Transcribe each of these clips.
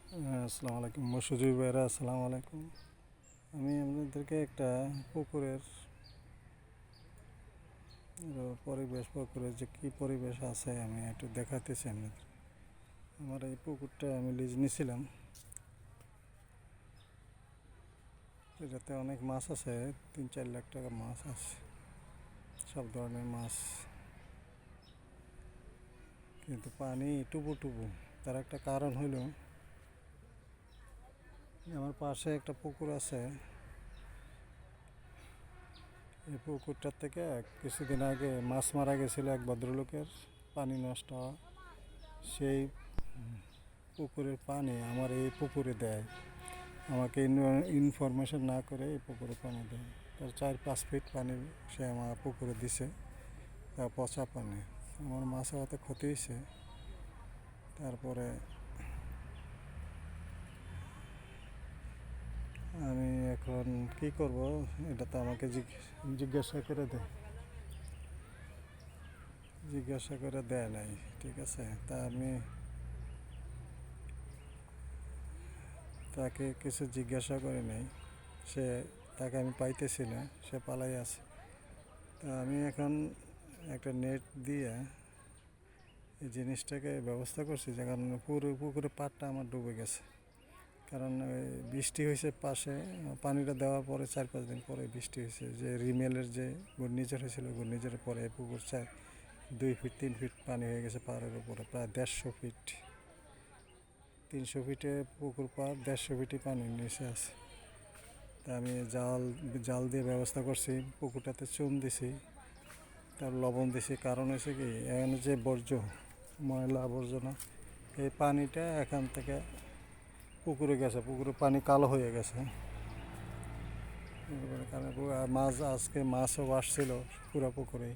আসসালামু আলাইকুম মসুজুর ভাইরা, আসসালামু আলাইকুম। আমি আপনাদেরকে একটা পুকুরের পুকুরের যে কী পরিবেশ আছে আমি একটু দেখাতেছি আপনাদের। আমার এই পুকুরটা আমি লিজ নিয়েছিলাম, এটাতে অনেক মাছ আছে, 3-4 লাখ টাকা মাছ আছে, সব ধরনের মাছ, কিন্তু পানি টুপু টুপু। তার একটা কারণ হলো আমার পাশে একটা পুকুর আছে, এই পুকুরটার থেকে কিছুদিন আগে মাছ মারা গেছিলো এক ভদ্রলোকের, পানি নষ্ট হওয়া। সেই পুকুরের পানি আমার এই পুকুরে দেয়, আমাকে ইনফরমেশন না করে এই পুকুরে পানি দেয়। তার 4-5 ফিট পানি সে আমার পুকুরে দিছে, তা পচা পানি। আমার মাছ হওয়াতে ক্ষতি হয়েছে। তারপরে আমি এখন কি করব, এটা তো আমাকে জিজ্ঞাসা করে দেয় নাই, ঠিক আছে। তা আমি তাকে কিছু জিজ্ঞাসা করি নাই, সে তাকে আমি পাইতেছি না, সে পালাই আছে। তা আমি এখন একটা নেট দিয়ে এই জিনিসটাকে ব্যবস্থা করছি, যে কারণে পুরো পুকুরে পাড়টা আমার ডুবে গেছে। কারণ বৃষ্টি হয়েছে পাশে, পানিটা দেওয়ার পরে 4-5 দিন পরে বৃষ্টি হয়েছে, যে রিমেলের যে ঘূর্ণিঝড় হয়েছিল, ঘূর্ণিঝড়ের পরে পুকুর 2-3 ফিট পানি হয়ে গেছে পাড়ের উপরে, প্রায় 150 ফিট। 300 ফিটে পুকুর পাড়, 150 ফিটই পানির নিচে আছে। তা আমি জাল জাল দিয়ে ব্যবস্থা করছি, পুকুরটাতে চুন দিছি, তার লবণ দিছি। কারণ হয়েছে কি, এখানে যে বর্জ্য ময়লা আবর্জনা, এই পানিটা এখান থেকে পুকুরে গেছে, পুকুরে পানি কালো হয়ে গেছে। কারণ আজকে মাছও বাসছিল পুরো পুকুরেই।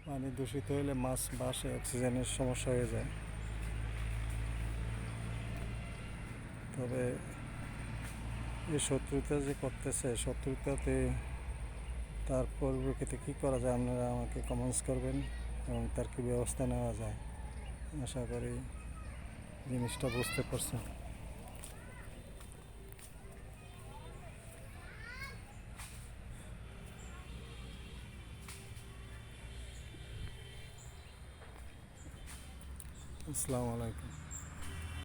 পানি দূষিত হলে মাছ বাসে, অক্সিজেনের সমস্যা হয়ে যায়। তবে এই শত্রুতা যে করতেছে, শত্রুতাতে তার পরিপ্রেক্ষিতে কী করা যায় আপনারা আমাকে কমেন্টস করবেন, এবং তার কী ব্যবস্থা নেওয়া যায়। আশা করি জিনিসটা বুঝতে পারছেন। আসসালামু আলাইকুম।